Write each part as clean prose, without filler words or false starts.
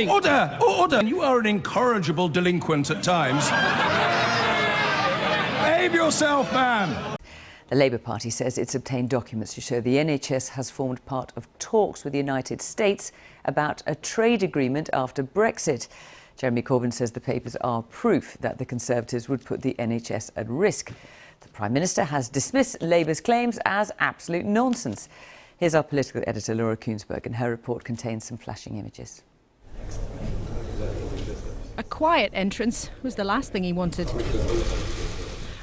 Order! Order! You are an incorrigible delinquent at times. Behave yourself, man! The Labour Party says it's obtained documents to show the NHS has formed part of talks with the United States about a trade agreement after Brexit. Jeremy Corbyn says the papers are proof that the Conservatives would put the NHS at risk. The Prime Minister has dismissed Labour's claims as absolute nonsense. Here's our political editor, Laura Kuensberg, and her report contains some flashing images. A quiet entrance was the last thing he wanted.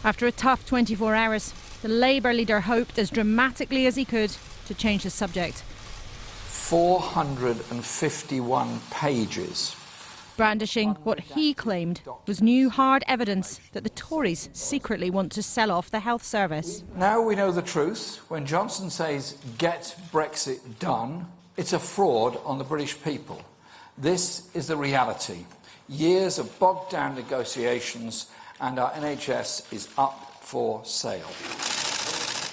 After a tough 24 hours, the Labour leader hoped as dramatically as he could to change the subject. 451 pages. Brandishing what he claimed was new hard evidence that the Tories secretly want to sell off the health service. Now we know the truth. When Johnson says, "Get Brexit done," it's a fraud on the British people. This is the reality. Years of bogged down negotiations and our NHS is up for sale.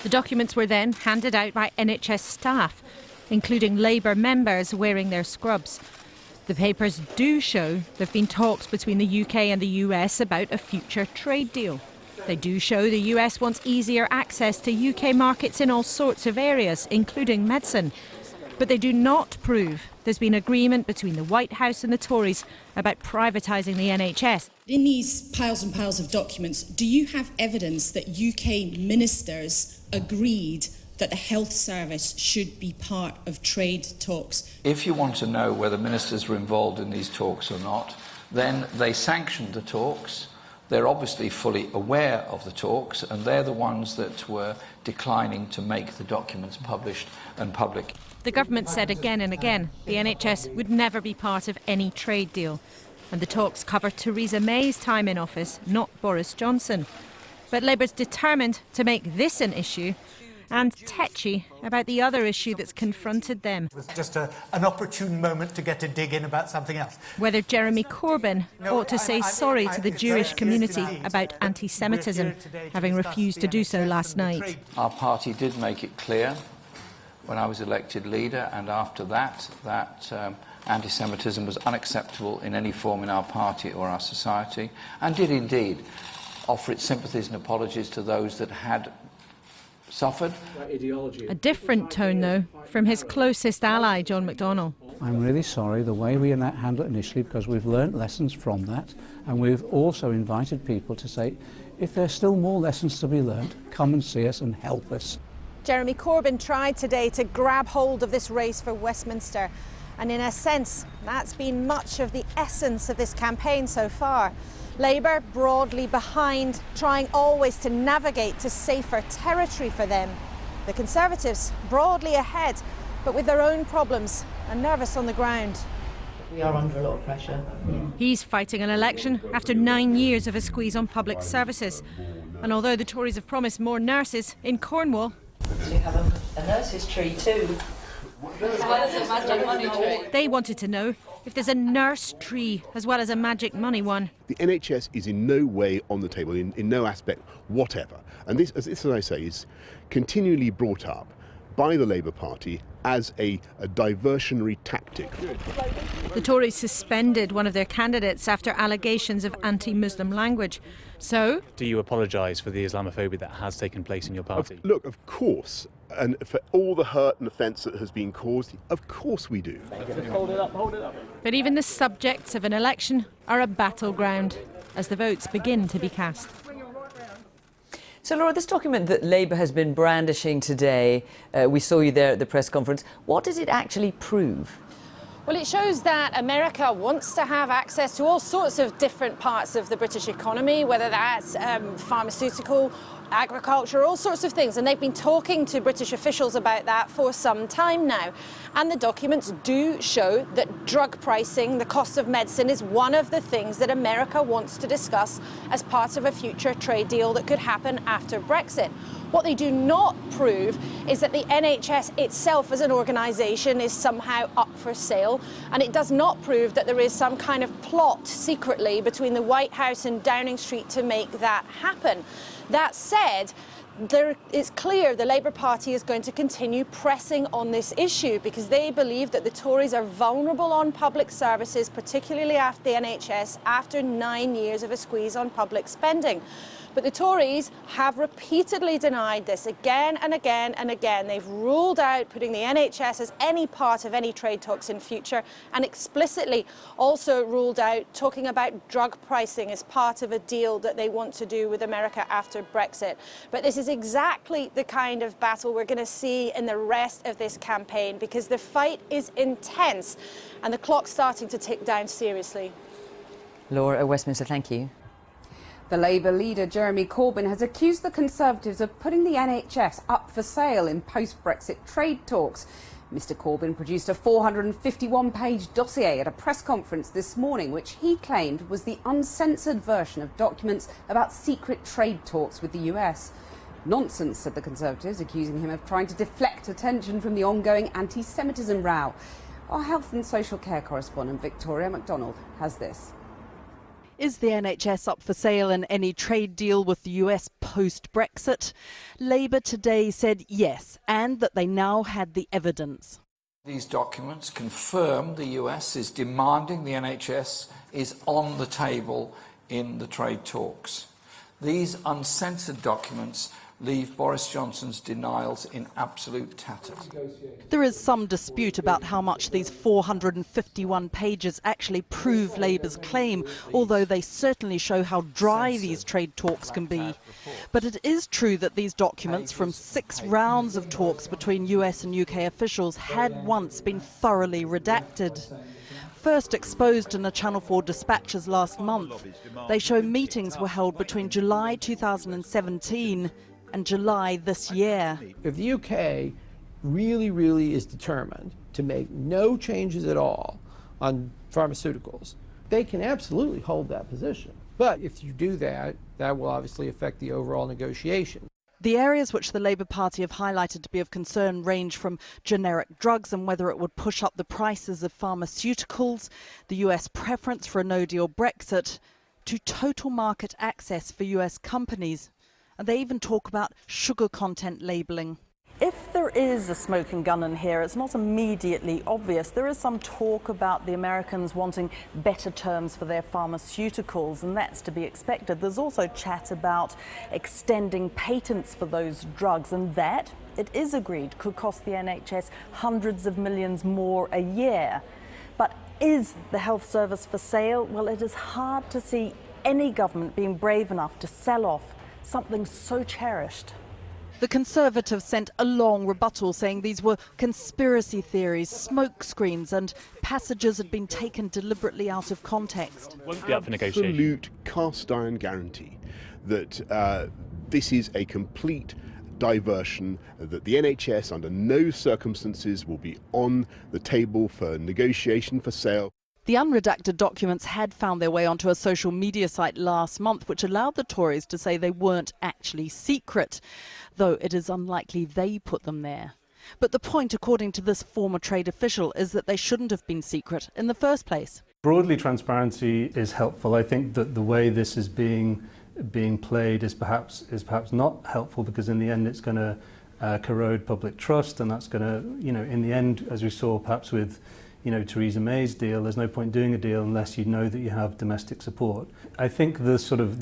The documents were then handed out by NHS staff, including Labour members wearing their scrubs. The papers do show there have been talks between the UK and the US about a future trade deal. They do show the US wants easier access to UK markets in all sorts of areas, including medicine. But they do not prove there's been agreement between the White House and the Tories about privatising the NHS. In these piles and piles of documents, do you have evidence that UK ministers agreed that the health service should be part of trade talks? If you want to know whether ministers were involved in these talks or not, then they sanctioned the talks. They're obviously fully aware of the talks, and they're the ones that were declining to make the documents published and public. The government said again and again the NHS would never be part of any trade deal. And the talks cover Theresa May's time in office, not Boris Johnson. But Labour's determined to make this an issue and tetchy about the other issue that's confronted them. It was just an opportune moment to get a dig in about something else. Whether Jeremy Corbyn ought to say sorry to the Jewish community about anti-Semitism, having refused to do so last night. Our party did make it clear when I was elected leader and after that anti-Semitism was unacceptable in any form in our party or our society, and did indeed offer its sympathies and apologies to those that had suffered. A different tone, though, from his closest ally, John McDonnell. I'm really sorry the way we handled it initially, because we've learnt lessons from that, and we've also invited people to say, if there's still more lessons to be learnt, come and see us and help us. Jeremy Corbyn tried today to grab hold of this race for Westminster, and in a sense that's been much of the essence of this campaign so far. Labour broadly behind, trying always to navigate to safer territory for them. The Conservatives broadly ahead, but with their own problems and nervous on the ground. We are under a lot of pressure. He's fighting an election after 9 years of a squeeze on public services. And although the Tories have promised more nurses in Cornwall, We have a nurses tree too. As well as a magic money tree. They wanted to know if there's a nurse tree as well as a magic money one. The NHS is in no way on the table, in no aspect whatever. And this, as I say, is continually brought up by the Labour Party as a diversionary tactic. The Tories suspended one of their candidates after allegations of anti-Muslim language. So, do you apologise for the Islamophobia that has taken place in your party? Look, of course, and for all the hurt and offence that has been caused, of course we do. Hold it up, hold it up. But even the subjects of an election are a battleground as the votes begin to be cast. So, Laura, this document that Labour has been brandishing today, we saw you there at the press conference, what does it actually prove? Well, it shows that America wants to have access to all sorts of different parts of the British economy, whether that's pharmaceutical, agriculture, all sorts of things. And they've been talking to British officials about that for some time now. And the documents do show that drug pricing, the cost of medicine, is one of the things that America wants to discuss as part of a future trade deal that could happen after Brexit. What they do not prove is that the NHS itself as an organisation is somehow up for sale, and it does not prove that there is some kind of plot secretly between the White House and Downing Street to make that happen. That said, It's clear the Labour Party is going to continue pressing on this issue because they believe that the Tories are vulnerable on public services, particularly after the NHS, after 9 years of a squeeze on public spending. But the Tories have repeatedly denied this again and again and again. They've ruled out putting the NHS as any part of any trade talks in future, and explicitly also ruled out talking about drug pricing as part of a deal that they want to do with America after Brexit. But this is exactly the kind of battle we're going to see in the rest of this campaign, because the fight is intense and the clock's starting to tick down seriously. Laura at Westminster, thank you. The Labour leader, Jeremy Corbyn, has accused the Conservatives of putting the NHS up for sale in post-Brexit trade talks. Mr Corbyn produced a 451-page dossier at a press conference this morning, which he claimed was the uncensored version of documents about secret trade talks with the US. Nonsense, said the Conservatives, accusing him of trying to deflect attention from the ongoing anti-Semitism row. Our health and social care correspondent, Victoria MacDonald, has this. Is the NHS up for sale in any trade deal with the US post-Brexit? Labour today said yes, and that they now had the evidence. These documents confirm the US is demanding the NHS is on the table in the trade talks. These uncensored documents leave Boris Johnson's denials in absolute tatters. There is some dispute about how much these 451 pages actually prove Labour's claim, although they certainly show how dry these trade talks can be. But it is true that these documents from 6 rounds of talks between US and UK officials had once been thoroughly redacted. First exposed in a Channel 4 dispatches last month, they show meetings were held between July 2017 and July this year. If the UK really is determined to make no changes at all on pharmaceuticals, they can absolutely hold that position. But if you do that, that will obviously affect the overall negotiation. The areas which the Labour Party have highlighted to be of concern range from generic drugs and whether it would push up the prices of pharmaceuticals, the US preference for a no-deal Brexit, to total market access for US companies. And they even talk about sugar content labelling. If there is a smoking gun in here, it's not immediately obvious. There is some talk about the Americans wanting better terms for their pharmaceuticals, and that's to be expected. There's also chat about extending patents for those drugs, and that, it is agreed, could cost the NHS hundreds of millions more a year. But is the health service for sale? Well, it is hard to see any government being brave enough to sell off something so cherished. The Conservatives sent a long rebuttal saying these were conspiracy theories, smokescreens, and passages had been taken deliberately out of context. Won't be up for negotiation. Absolute cast iron guarantee that this is a complete diversion, that the NHS under no circumstances will be on the table for negotiation for sale. The unredacted documents had found their way onto a social media site last month, which allowed the Tories to say they weren't actually secret, though it is unlikely they put them there. But the point, according to this former trade official, is that they shouldn't have been secret in the first place. Broadly, transparency is helpful. I think that the way this is being played is perhaps not helpful, because in the end it's going to corrode public trust, and that's going to, in the end, as we saw perhaps with Theresa May's deal, there's no point doing a deal unless you know that you have domestic support. I think the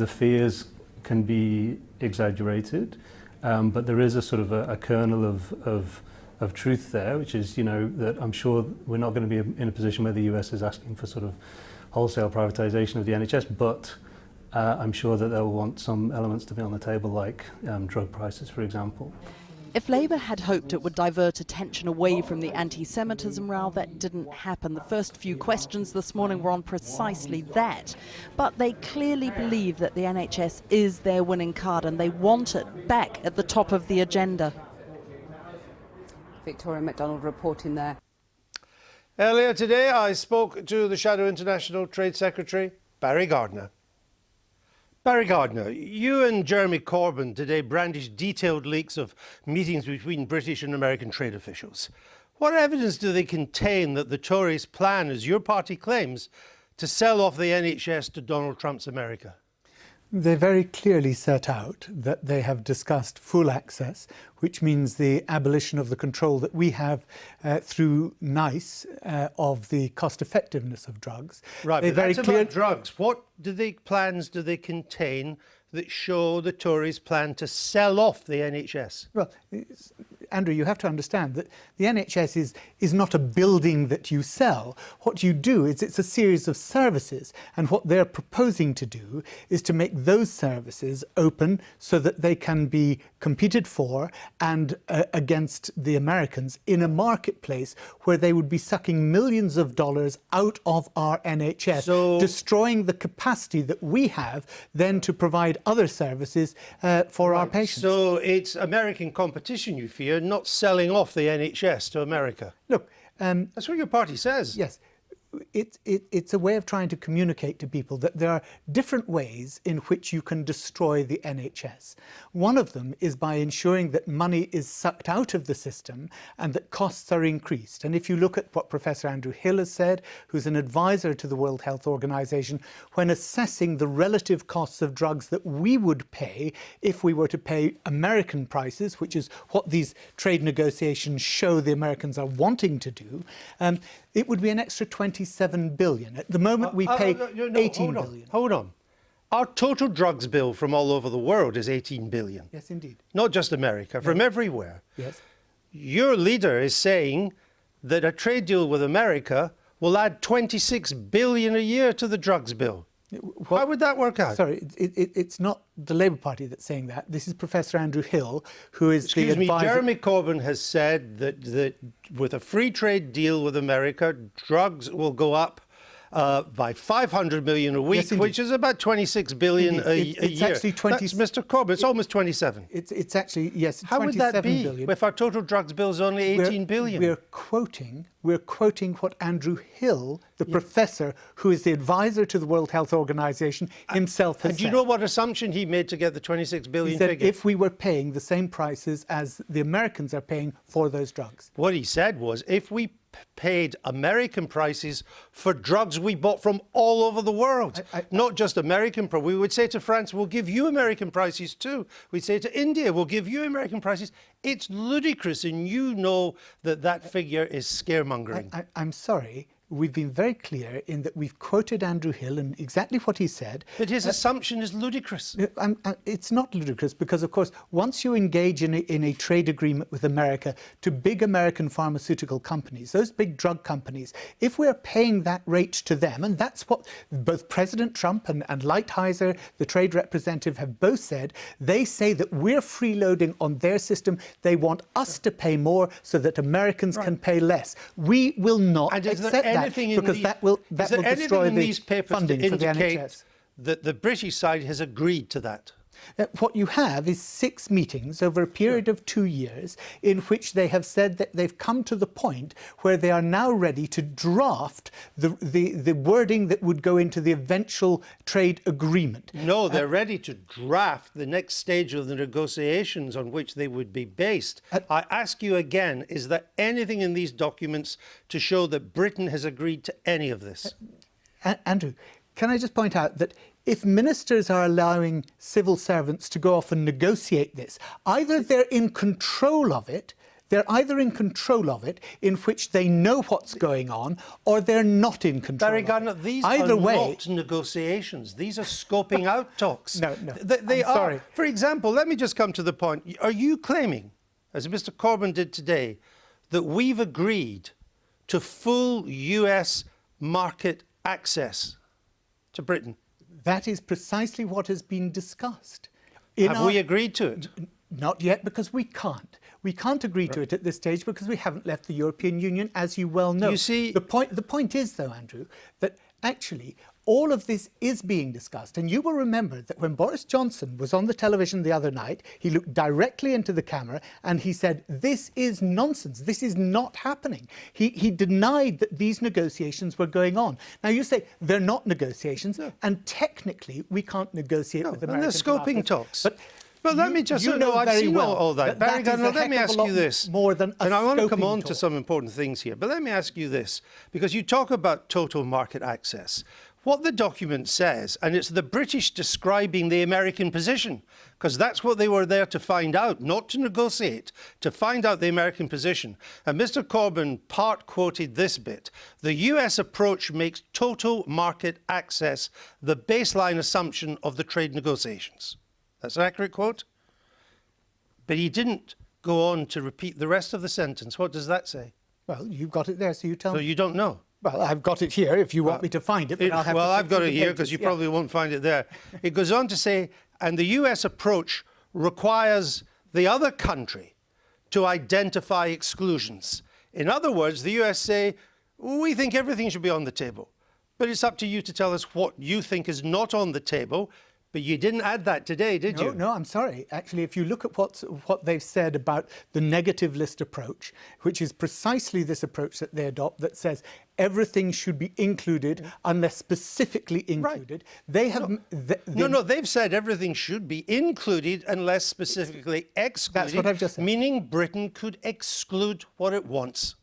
fears can be exaggerated, but there is a sort of a kernel of truth there, which is, that I'm sure we're not going to be in a position where the US is asking for sort of wholesale privatisation of the NHS, but I'm sure that they'll want some elements to be on the table, like drug prices, for example. If Labour had hoped it would divert attention away from the anti-Semitism row, that didn't happen. The first few questions this morning were on precisely that. But they clearly believe that the NHS is their winning card, and they want it back at the top of the agenda. Victoria MacDonald reporting there. Earlier today, I spoke to the Shadow International Trade Secretary, Barry Gardiner. Barry Gardiner, you and Jeremy Corbyn today brandished detailed leaks of meetings between British and American trade officials. What evidence do they contain that the Tories plan, as your party claims, to sell off the NHS to Donald Trump's America? They very clearly set out that they have discussed full access, which means the abolition of the control that we have through NICE of the cost effectiveness of drugs. Right, but that's about drugs. What plans do they contain that show the Tories plan to sell off the NHS? Well, Andrew, you have to understand that the NHS is not a building that you sell. What you do is it's a series of services, and what they're proposing to do is to make those services open so that they can be competed for and against the Americans in a marketplace where they would be sucking millions of dollars out of our NHS, destroying the capacity that we have then to provide other services for our patients. So it's American competition, you fear, not selling off the NHS to America. Look, that's what your party says. Yes. It's a way of trying to communicate to people that there are different ways in which you can destroy the NHS. One of them is by ensuring that money is sucked out of the system and that costs are increased. And if you look at what Professor Andrew Hill has said, who's an advisor to the World Health Organization, when assessing the relative costs of drugs that we would pay if we were to pay American prices, which is what these trade negotiations show the Americans are wanting to do, it would be an extra 27 billion. At the moment, we pay 18 billion. Hold on. Our total drugs bill from all over the world is 18 billion. Yes, indeed. Not just America, from everywhere. Yes. Your leader is saying that a trade deal with America will add 26 billion a year to the drugs bill. How would that work out? Sorry, it's not the Labour Party that's saying that. This is Professor Andrew Hill, who is the advisor. Excuse me, Jeremy Corbyn has said that with a free trade deal with America, drugs will go up by 500 million a week, which is about 26 billion a year. It's actually 20. That's Mr. Corbyn. It's almost 27. It's actually, yes, How would that be if our total drugs bill is only 18 billion? We're quoting what Andrew Hill, the professor who is the advisor to the World Health Organization, himself has said. And do you know what assumption he made to get the 26 billion figure? He said if we were paying the same prices as the Americans are paying for those drugs. What he said was if we paid American prices for drugs we bought from all over the world, not just American. We would say to France, we'll give you American prices too. We'd say to India, we'll give you American prices. It's ludicrous, and you know that figure is scaremongering. I'm sorry. We've been very clear in that we've quoted Andrew Hill and exactly what he said. But his assumption is ludicrous. It's not ludicrous because, of course, once you engage in a trade agreement with America to big American pharmaceutical companies, those big drug companies, if we're paying that rate to them, and that's what both President Trump and Lighthizer, the trade representative, have both said, they say that we're freeloading on their system. They want us to pay more so that Americans can pay less. We will not accept that. Because that will destroy the funding for the NHS. That the British side has agreed to that? What you have is 6 meetings over a period of 2 years in which they have said that they've come to the point where they are now ready to draft the wording that would go into the eventual trade agreement. No, they're ready to draft the next stage of the negotiations on which they would be based. I ask you again, is there anything in these documents to show that Britain has agreed to any of this? Andrew, can I just point out that if ministers are allowing civil servants to go off and negotiate this, either they're in control of it, in which they know what's going on, or they're not in control. Barry Gardner, these are not negotiations. These are scoping out talks. No, they are. Sorry. For example, let me just come to the point. Are you claiming, as Mr. Corbyn did today, that we've agreed to full US market access to Britain? That is precisely what has been discussed. Have we agreed to it? Not yet, because we can't. We can't agree to it at this stage because we haven't left the European Union, as you well know. You see, the point is, though, Andrew, that actually all of this is being discussed. And you will remember that when Boris Johnson was on the television the other night, he looked directly into the camera and he said, this is nonsense. This is not happening. He denied that these negotiations were going on. Now, you say they're not negotiations, and technically we can't negotiate with American and they're scoping talks. But But let me just... I've seen all that. Barry Gardner, let me ask you this. More than and I want to come on to some important things here. But let me ask you this, because you talk about total market access. What the document says, and it's the British describing the American position, because that's what they were there to find out, not to negotiate, to find out the American position. And Mr. Corbyn part-quoted this bit. The US approach makes total market access the baseline assumption of the trade negotiations. That's an accurate quote. But he didn't go on to repeat the rest of the sentence. What does that say? Well, you've got it there, so you tell me. So you don't know? Well, I've got it here if you want me to find it. But I'll have well, to I've got it here pages. because you probably won't find it there. It goes on to say, and the US approach requires the other country to identify exclusions. In other words, the US say, we think everything should be on the table, but it's up to you to tell us what you think is not on the table. But you didn't add that today, did you? No, I'm sorry. Actually, if you look at what they've said about the negative list approach, which is precisely this approach that they adopt that says everything should be included unless specifically included. Right. They have... No, they've said everything should be included unless specifically excluded. That's what I've just said. Meaning Britain could exclude what it wants.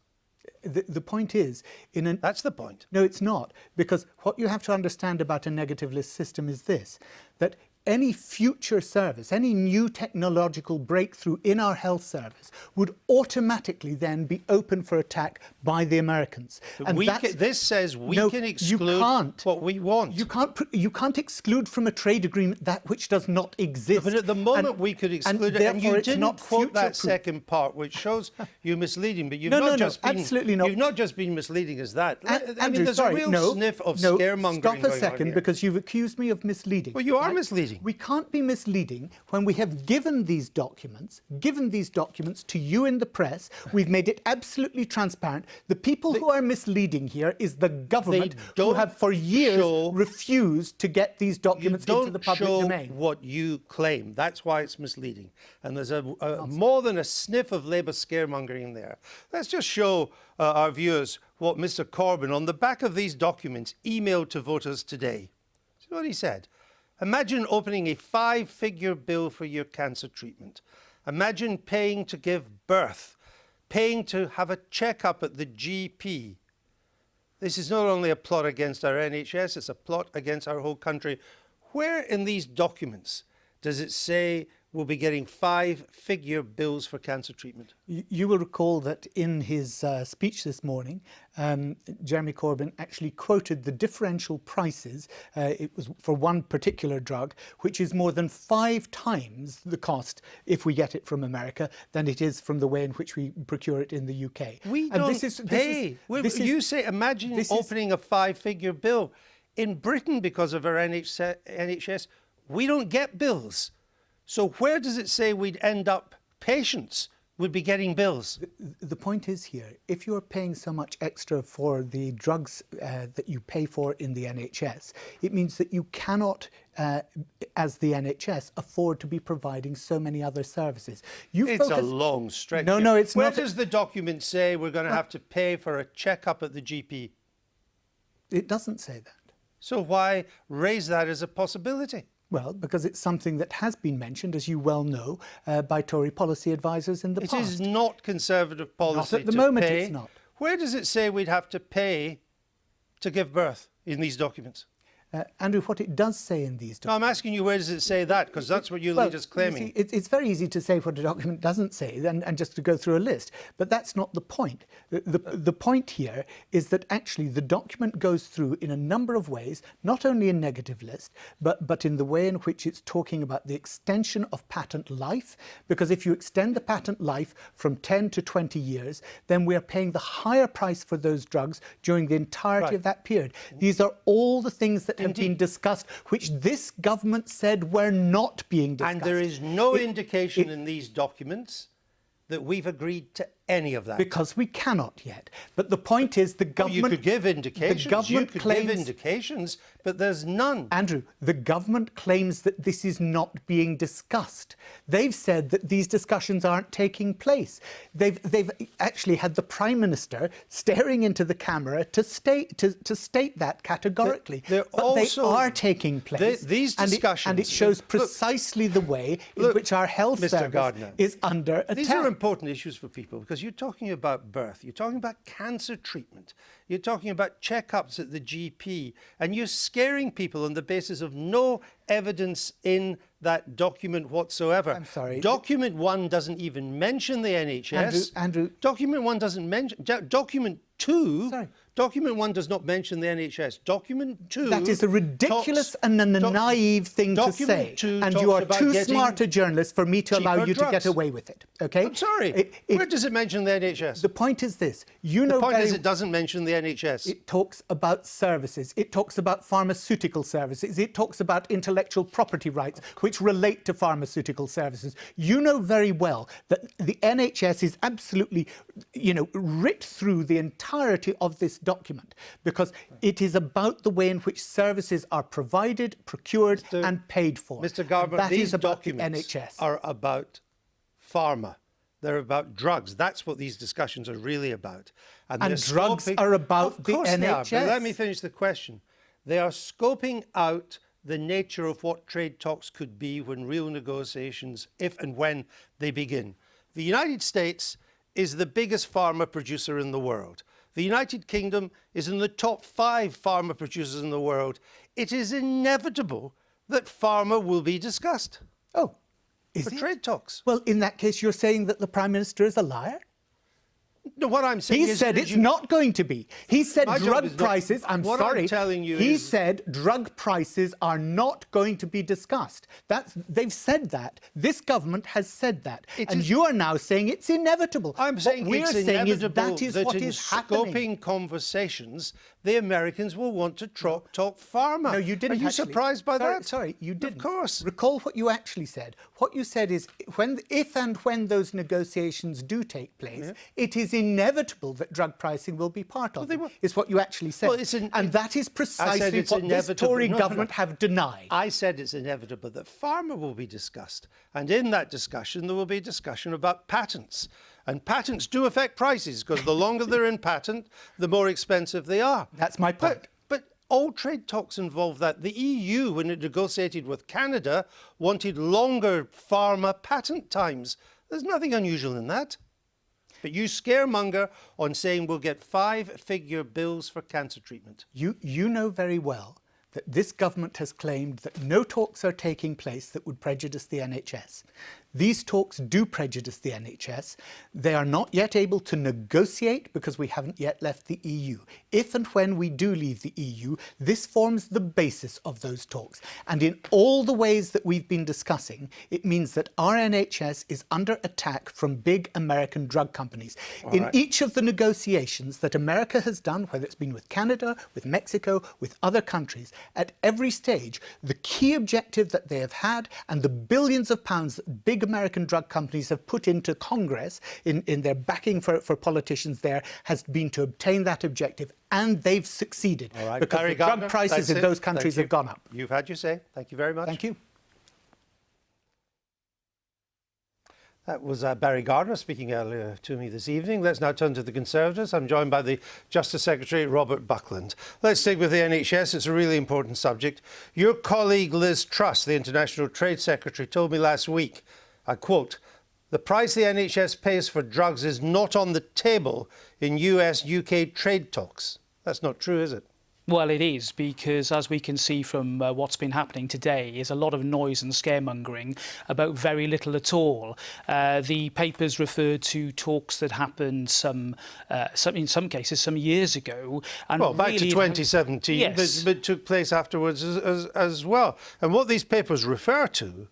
The point is... That's the point. No, it's not. Because what you have to understand about a negative list system is this, that any future service, any new technological breakthrough in our health service would automatically then be open for attack by the Americans. And this says we can exclude what we want. You can't exclude from a trade agreement that which does not exist. But at the moment we could exclude it, and you didn't quote that second part, which shows you misleading. But you've absolutely not. You've not just been misleading as that. Andrew, there's a real sniff of scaremongering going on here. Stop a second, because you've accused me of misleading. Well, you are misleading. We can't be misleading when we have given these documents to you in the press. We've made it absolutely transparent. The people who are misleading here is the government, who have for years refused to get these documents into the public domain. You don't show what you claim. That's why it's misleading. And there's more than a sniff of Labour scaremongering there. Let's just show our viewers what Mr. Corbyn, on the back of these documents, emailed to voters today. See what he said. Imagine opening a 5-figure bill for your cancer treatment. Imagine paying to give birth, paying to have a checkup at the GP. This is not only a plot against our NHS, it's a plot against our whole country. Where in these documents does it say we'll be getting 5-figure bills for cancer treatment? You will recall that in his speech this morning, Jeremy Corbyn actually quoted the differential prices. It was for one particular drug, which is more than 5 times the cost if we get it from America than it is from the way in which we procure it in the UK. We don't pay. You say, imagine opening a 5-figure bill. In Britain, because of our NHS, we don't get bills. So where does it say we'd end up? Patients would be getting bills. The point is here, if you're paying so much extra for the drugs that you pay for in the NHS, it means that you cannot, as the NHS, afford to be providing so many other services. It's a long stretch. No, it's not. Where does the document say we're going to have to pay for a checkup at the GP? It doesn't say that. So why raise that as a possibility? Well, because it's something that has been mentioned, as you well know, by Tory policy advisors in the past. It is not Conservative policy to pay. Not at the moment, it's not. Where does it say we'd have to pay to give birth in these documents? Andrew, what it does say in these documents... No, I'm asking you, where does it say that? Because that's what your leader's claiming. You see, it's very easy to say what a document doesn't say and just to go through a list. But that's not the point. The point here is that actually the document goes through in a number of ways, not only in negative list, but in the way in which it's talking about the extension of patent life. Because if you extend the patent life from 10 to 20 years, then we are paying the higher price for those drugs during the entirety of that period. These are all the things that have been discussed, which this government said were not being discussed. And there is no indication in these documents that we've agreed to any of that? Because we cannot yet. But the point is the government... Well, you could give indications, give indications, but there's none. Andrew, the government claims that this is not being discussed. They've said that these discussions aren't taking place. They've actually had the Prime Minister staring into the camera to state that categorically. They are taking place. These discussions... And it shows precisely the way in which our health service is under attack. These are important issues for people because you're talking about birth, you're talking about cancer treatment, you're talking about checkups at the GP, and you're scaring people on the basis of no evidence in that document whatsoever. I'm sorry. Document 1 doesn't even mention the NHS. Andrew. Document 1 doesn't mention... Document 2... Sorry. Document 1 does not mention the NHS. Document 2... That is a ridiculous and a naive thing to say. And you are too smart a journalist for me to allow you to get away with it. Okay? I'm sorry. Where does it mention the NHS? The point is this. The point is it doesn't mention the NHS. It talks about services. It talks about pharmaceutical services. It talks about intellectual property rights, which relate to pharmaceutical services. You know very well that the NHS is absolutely, ripped through the entirety of this document because it is about the way in which services are provided, procured and paid for. Mr. Garber, these documents NHS. are about pharma. They're about drugs. That's what these discussions are really about. And drugs are about the NHS. They are, but let me finish the question. They are scoping out the nature of what trade talks could be when real negotiations, if and when they begin. The United States is the biggest pharma producer in the world. The United Kingdom is in the top 5 pharma producers in the world. It is inevitable that pharma will be discussed. Oh, is it? For trade talks. Well, in that case, you're saying that the Prime Minister is a liar? No, what I'm saying is... He said it's not going to be. He said drug prices... I'm sorry. What I'm telling you He is... said drug prices are not going to be discussed. They've said that. This government has said that. And you are now saying it's inevitable. I'm saying it's inevitable that is what is happening. Scoping conversations, the Americans will want to talk pharma. No, you didn't. Are you surprised by that? Sorry, you didn't. Of course. Recall what you actually said. What you said is, if and when those negotiations do take place, it is inevitable that drug pricing will be part of it, is what you actually said. Well, and that is precisely what this Tory government have denied. I said it's inevitable that pharma will be discussed. And in that discussion, there will be discussion about patents. And patents do affect prices, because the longer they're in patent, the more expensive they are. That's my point. But all trade talks involve that. The EU, when it negotiated with Canada, wanted longer pharma patent times. There's nothing unusual in that. But you scaremonger on saying we'll get 5-figure bills for cancer treatment. You know very well that this government has claimed that no talks are taking place that would prejudice the NHS. These talks do prejudice the NHS. They are not yet able to negotiate because we haven't yet left the EU. If and when we do leave the EU, this forms the basis of those talks. And in all the ways that we've been discussing, it means that our NHS is under attack from big American drug companies. In each of the negotiations that America has done, whether it's been with Canada, with Mexico, with other countries, at every stage, the key objective that they have had and the billions of pounds that big American drug companies have put into Congress in their backing for politicians there has been to obtain that objective, and they've succeeded because the drug prices in those countries have gone up. You've had your say. Thank you very much. Thank you. That was Barry Gardiner speaking earlier to me this evening. Let's now turn to the Conservatives. I'm joined by the Justice Secretary, Robert Buckland. Let's stick with the NHS. It's a really important subject. Your colleague Liz Truss, the International Trade Secretary, told me last week, I quote, "The price the NHS pays for drugs is not on the table in US-UK trade talks." That's not true, is it? Well, it is, because as we can see from what's been happening today is a lot of noise and scaremongering about very little at all. The papers refer to talks that happened in some cases some years ago. And well, back to 2017, yes. but took place afterwards as well. And what these papers refer to,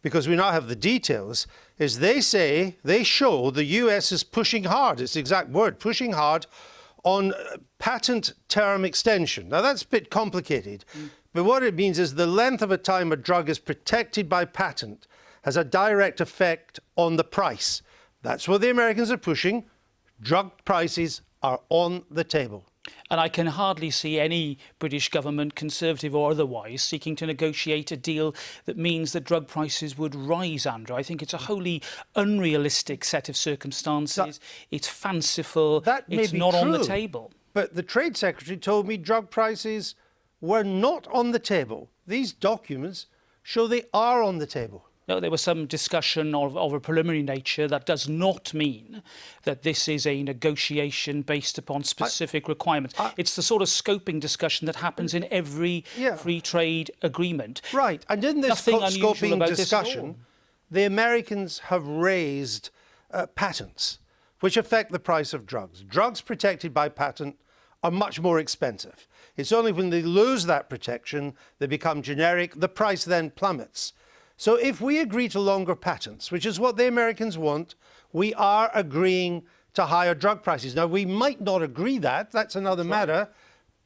because we now have the details, is they show the US is pushing hard, it's the exact word, pushing hard on patent term extension. Now, that's a bit complicated, but what it means is the length of a time a drug is protected by patent has a direct effect on the price. That's what the Americans are pushing. Drug prices are on the table. And I can hardly see any British government, Conservative or otherwise, seeking to negotiate a deal that means that drug prices would rise, Andrew. I think it's a wholly unrealistic set of circumstances. It's fanciful. It's not on the table. But the Trade Secretary told me drug prices were not on the table. These documents show they are on the table. No, there was some discussion of a preliminary nature. That does not mean that this is a negotiation based upon specific requirements. It's the sort of scoping discussion that happens in every free trade agreement. Right, and in this scoping discussion, the Americans have raised patents, which affect the price of drugs. Drugs protected by patent are much more expensive. It's only when they lose that protection, they become generic, the price then plummets. So if we agree to longer patents, which is what the Americans want, we are agreeing to higher drug prices. Now, we might not agree that's another matter,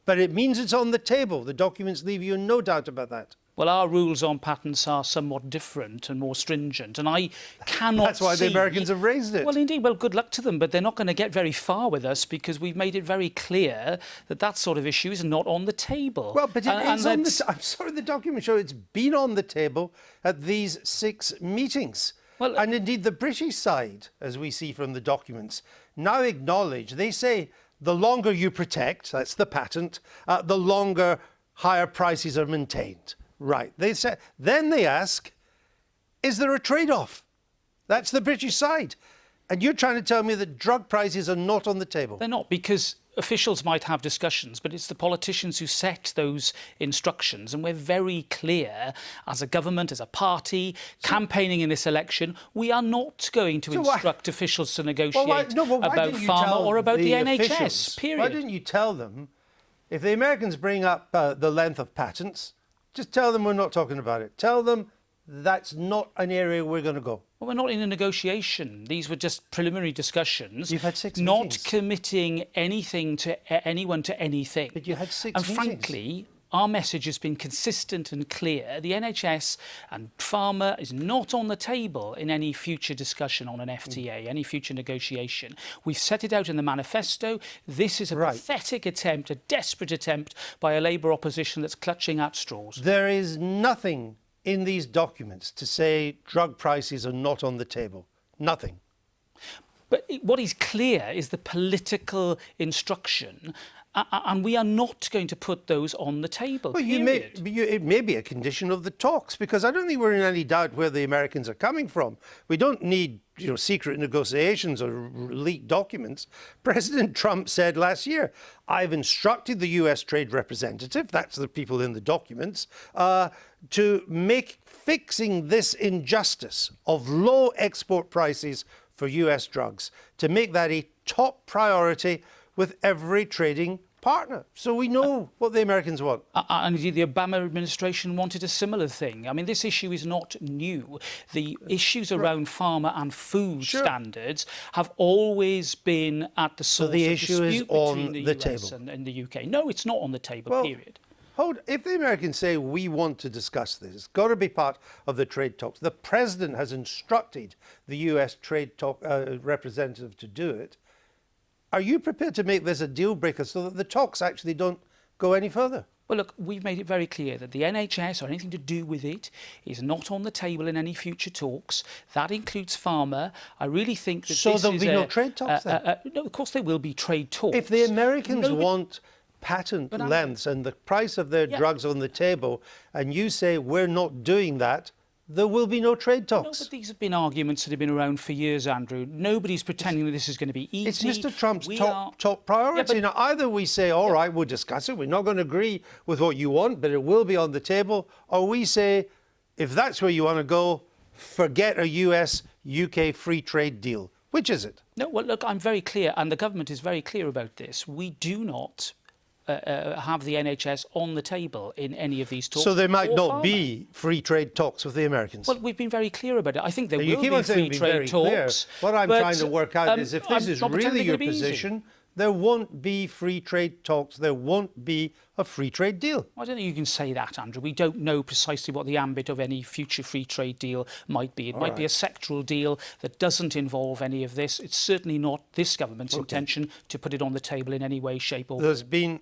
but it means it's on the table. The documents leave you in no doubt about that. Well, our rules on patents are somewhat different and more stringent, and I cannot That's why the Americans have raised it. Well, indeed, well, good luck to them, but they're not going to get very far with us because we've made it very clear that that sort of issue is not on the table. Well, but it is on the... I'm sorry, the documents show it's been on the table at these 6 meetings. Well, and indeed, the British side, as we see from the documents, now acknowledge, they say, the longer you protect, that's the patent, the longer higher prices are maintained. Right. They say, then they ask, is there a trade-off? That's the British side. And you're trying to tell me that drug prices are not on the table? They're not, because officials might have discussions, but it's the politicians who set those instructions. And we're very clear, as a government, as a party, campaigning in this election, we are not going to instruct officials to negotiate about pharma or about the NHS, period. Why didn't you tell them, if the Americans bring up the length of patents, just tell them we're not talking about it. Tell them that's not an area we're going to go. Well, we're not in a negotiation. These were just preliminary discussions. You've had 6 not meetings. Committing anything to anyone to anything. But you had 6 meetings. And frankly, our message has been consistent and clear. The NHS and pharma is not on the table in any future discussion on an FTA, any future negotiation. We've set it out in the manifesto. This is a pathetic attempt, a desperate attempt by a Labour opposition that's clutching at straws. There is nothing in these documents to say drug prices are not on the table. Nothing. But what is clear is the political instruction, and we are not going to put those on the table. Well, it may be a condition of the talks, because I don't think we're in any doubt where the Americans are coming from. We don't need, secret negotiations or leaked documents. President Trump said last year, I've instructed the US trade representative, that's the people in the documents, to make fixing this injustice of low export prices for US drugs, to make that a top priority with every trading partner. So we know what the Americans want. And indeed, the Obama administration wanted a similar thing. I mean, this issue is not new. The issues around pharma and food standards have always been at the source of the issue is on the US table and the UK. No, it's not on the table, period. If the Americans say we want to discuss this, it's got to be part of the trade talks. The president has instructed the US trade talk representative to do it. Are you prepared to make this a deal breaker so that the talks actually don't go any further? Well, look, we've made it very clear that the NHS or anything to do with it is not on the table in any future talks. That includes pharma. I really think that so there'll be no trade talks then? No, of course there will be trade talks. If the Americans want patent lengths and the price of their drugs on the table, and you say we're not doing that, there will be no trade talks. No, but these have been arguments that have been around for years, Andrew. Nobody's pretending that this is going to be easy. It's Mr. Trump's top priority. Now, either we say, all right, we'll discuss it, we're not going to agree with what you want, but it will be on the table, or we say, if that's where you want to go, forget a US-UK free trade deal. Which is it? No, well, look, I'm very clear, and the government is very clear about this. We do not have the NHS on the table in any of these talks. So there might not be free trade talks with the Americans? Well, we've been very clear about it. I think there will be free trade talks. What I'm trying to work out is if this is really your position, there won't be free trade talks, there won't be a free trade deal. I don't think you can say that, Andrew. We don't know precisely what the ambit of any future free trade deal might be. It might be a sectoral deal that doesn't involve any of this. It's certainly not this government's intention to put it on the table in any way, shape or form. There's been